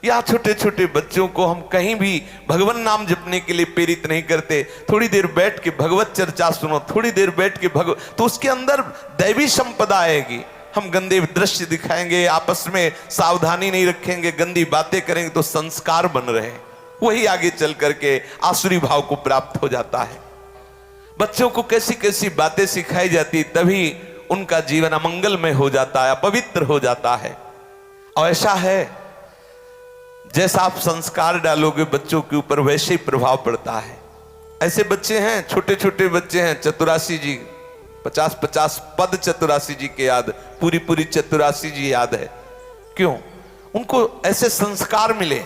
या छोटे छोटे बच्चों को हम कहीं भी भगवान नाम जपने के लिए प्रेरित नहीं करते। थोड़ी देर बैठ के भगवत चर्चा सुनो, थोड़ी देर बैठ के तो उसके अंदर दैवी संपदा आएगी। हम गंदे दृश्य दिखाएंगे, आपस में सावधानी नहीं रखेंगे, गंदी बातें करेंगे तो संस्कार बन रहे, वही आगे चल करके आसुरी भाव को प्राप्त हो जाता है। बच्चों को कैसी कैसी बातें सिखाई जाती, तभी उनका जीवन अमंगलमय हो जाता है, अपवित्र हो जाता है। और ऐसा है जैसा आप संस्कार डालोगे बच्चों के ऊपर वैसे ही प्रभाव पड़ता है। ऐसे बच्चे हैं, छोटे छोटे बच्चे हैं, चतुरासी जी 50-50 पद चतुरासी जी के याद, पूरी चतुरासी जी याद है। क्यों? उनको ऐसे संस्कार मिले,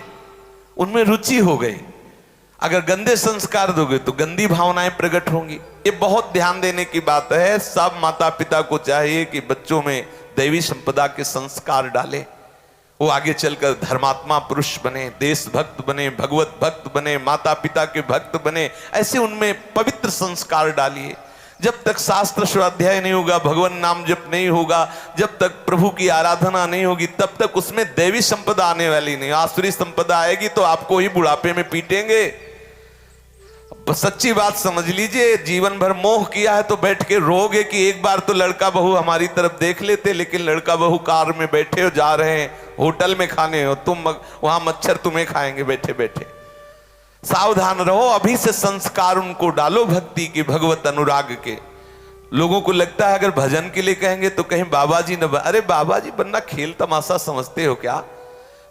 उनमें रुचि हो गई। अगर गंदे संस्कार दोगे तो गंदी भावनाएं प्रकट होंगी। ये बहुत ध्यान देने की बात है। सब माता पिता को चाहिए कि बच्चों में दैवी संपदा के संस्कार डाले, वो आगे चलकर धर्मात्मा पुरुष बने, देशभक्त बने, भगवत भक्त बने, माता पिता के भक्त बने। ऐसे उनमें पवित्र संस्कार डालिए। जब तक शास्त्र स्वाध्याय नहीं होगा, भगवान नाम जप नहीं होगा, जब तक प्रभु की आराधना नहीं होगी, तब तक उसमें दैवी संपदा आने वाली नहीं। आसुरी संपदा आएगी तो आपको ही बुढ़ापे में पीटेंगे। सच्ची बात समझ लीजिए, जीवन भर मोह किया है तो बैठ के रोगे कि एक बार तो लड़का बहू हमारी तरफ देख लेते, लेकिन लड़का बहू कार में बैठे हो, जा रहे हैं होटल में खाने हो, तुम वहां मच्छर तुम्हें खाएंगे बैठे बैठे। सावधान रहो, अभी से संस्कार उनको डालो भक्ति के, भगवत अनुराग के। लोगों को लगता है अगर भजन के लिए कहेंगे तो कहीं बाबा जी न अरे बाबा जी बनना खेल तमाशा समझते हो क्या?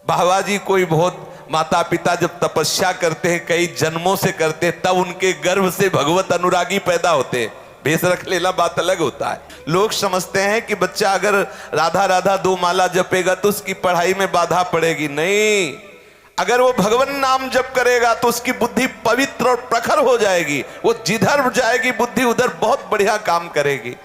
बाबा जी कोई बहुत माता पिता जब तपस्या करते हैं, कई जन्मों से करते हैं, तब उनके गर्भ से भगवत अनुरागी पैदा होते हैं। भेष रख लेना बात अलग होता है। लोग समझते हैं कि बच्चा अगर राधा राधा 2 माला जपेगा तो उसकी पढ़ाई में बाधा पड़ेगी। नहीं, अगर वो भगवान नाम जप करेगा तो उसकी बुद्धि पवित्र और प्रखर हो जाएगी। वो जिधर जाएगी बुद्धि उधर बहुत बढ़िया काम करेगी।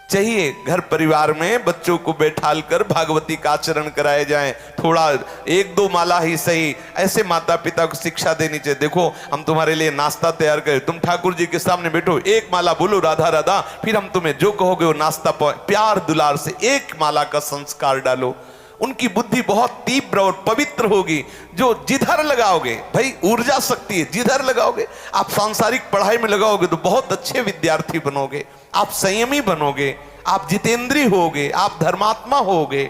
चाहिए घर परिवार में बच्चों को बैठाल कर भागवती का आचरण कराए जाएं, थोड़ा 1-2 माला ही सही। ऐसे माता पिता को शिक्षा देनी चाहिए। देखो हम तुम्हारे लिए नाश्ता तैयार करें, तुम ठाकुर जी के सामने बैठो, 1 माला बोलो राधा राधा, फिर हम तुम्हें जो कहोगे वो नाश्ता प्यार दुलार से 1 माला का संस्कार डालो। उनकी बुद्धि बहुत तीव्र और पवित्र होगी। जो जिधर लगाओगे, भाई ऊर्जा शक्ति है, जिधर लगाओगे। आप सांसारिक पढ़ाई में लगाओगे तो बहुत अच्छे विद्यार्थी बनोगे, आप संयमी बनोगे, आप जितेंद्री होगे, आप धर्मात्मा होगे।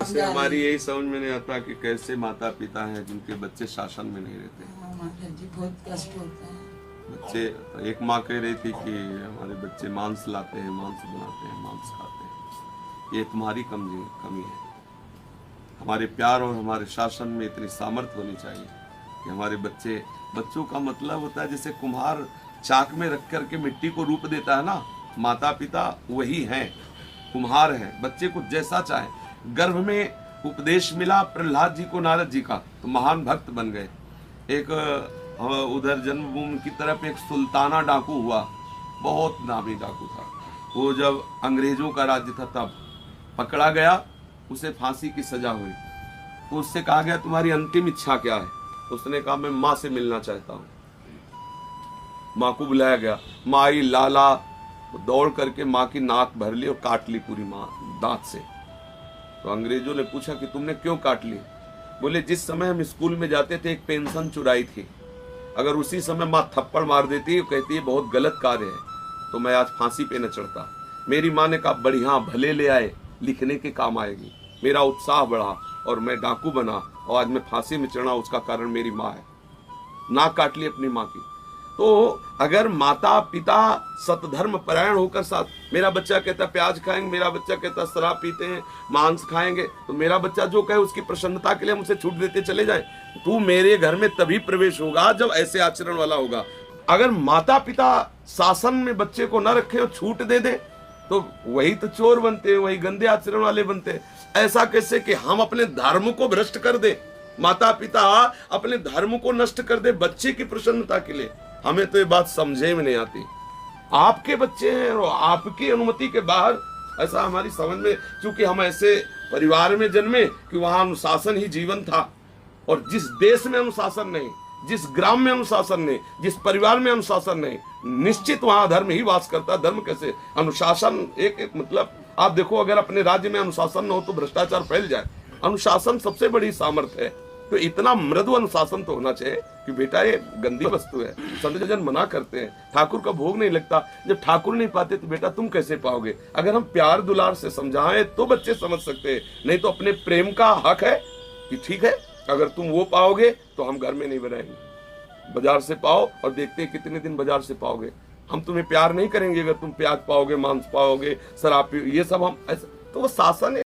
हमारी यही समझ में नहीं आता कि कैसे माता पिता हैं जिनके बच्चे शासन में नहीं रहते। जी बहुत कष्ट होता है। बच्चे, एक माँ कह रही थी कि हमारे बच्चे मांस लाते हैं, मांस बनाते हैं, मांस खाते हैं। ये तुम्हारी कमी है। हमारे प्यार और हमारे शासन में इतनी सामर्थ्य होनी चाहिए कि हमारे बच्चों का मतलब होता है जैसे कुम्हार चाक में रख करके मिट्टी को रूप देता है ना, माता पिता वही हैं, कुम्हार हैं। बच्चे को जैसा चाहे। गर्भ में उपदेश मिला प्रहलाद जी को नारद जी का, तो महान भक्त बन गए। एक उधर जन्मभूमि की तरफ एक सुल्ताना डाकू हुआ, बहुत नामी डाकू था। वो जब अंग्रेजों का राज्य था तब पकड़ा गया, उसे फांसी की सजा हुई। तो उससे कहा गया तुम्हारी अंतिम इच्छा क्या है? उसने कहा मैं माँ से मिलना चाहता हूँ। माँ को बुलाया गया, माँ आई, लाला दौड़ करके माँ की नाक भर ली और काट ली पूरी माँ दांत से। तो अंग्रेजों ने पूछा कि तुमने क्यों काट ली? बोले जिस समय हम स्कूल में जाते थे एक पेंशन चुराई थी, अगर उसी समय माँ थप्पड़ मार देती, कहती है बहुत गलत कार्य है, तो मैं आज फांसी पे न चढ़ता। मेरी माँ ने कहा बढ़िया, भले ले आए, लिखने के काम आएगी। मेरा उत्साह बढ़ा और मैं डाकू बना और आज मैं फांसी में चढ़ा, उसका कारण मेरी माँ है। नाक काट ली अपनी माँ की। तो अगर माता पिता सतधर्म परायण होकर साथ, मेरा बच्चा कहता प्याज खाएंगे, मेरा बच्चा कहता शराब पीते हैं, मांस खाएंगे, तो मेरा बच्चा जो कहे उसकी प्रसन्नता के लिए हम उसे छूट देते चले जाए। तू मेरे घर में तभी प्रवेश होगा जब ऐसे आचरण वाला होगा। अगर माता पिता शासन में बच्चे को न रखे और छूट दे दे तो वही तो चोर बनते हैं, वही गंदे आचरण वाले बनते हैं। ऐसा कैसे कि हम अपने धर्म को भ्रष्ट कर दे, माता पिता अपने धर्म को नष्ट कर दे बच्चे की प्रसन्नता के लिए। हमें तो ये बात समझे में नहीं आती। आपके बच्चे हैं और आपकी अनुमति के बाहर, ऐसा हमारी समझ में, क्योंकि हम ऐसे परिवार में जन्मे कि वहां अनुशासन ही जीवन था। और जिस देश में अनुशासन नहीं, जिस ग्राम में अनुशासन नहीं, जिस परिवार में अनुशासन नहीं, निश्चित वहां धर्म ही वास करता। धर्म कैसे? अनुशासन एक मतलब आप देखो, अगर अपने राज्य में अनुशासन न हो तो भ्रष्टाचार फैल जाए। अनुशासन सबसे बड़ी सामर्थ्य है। तो इतना मृदु अनुशासन तो होना चाहिए कि बेटा ये गंदी वस्तु है। संत जन मना करते हैं, ठाकुर का भोग नहीं लगता। जब ठाकुर नहीं पाते तो बेटा तुम कैसे पाओगे? अगर हम प्यार दुलार से समझाएं तो बच्चे समझ सकते हैं, नहीं तो अपने प्रेम का हक है कि ठीक है अगर तुम वो पाओगे तो हम घर में नहीं बनाएंगे, बाजार से पाओ और देखते हैं कितने दिन बाजार से पाओगे। हम तुम्हें प्यार नहीं करेंगे अगर तुम प्याज पाओगे, मांस पाओगे, शराब, ये सब हम ऐसा, तो वो शासन है।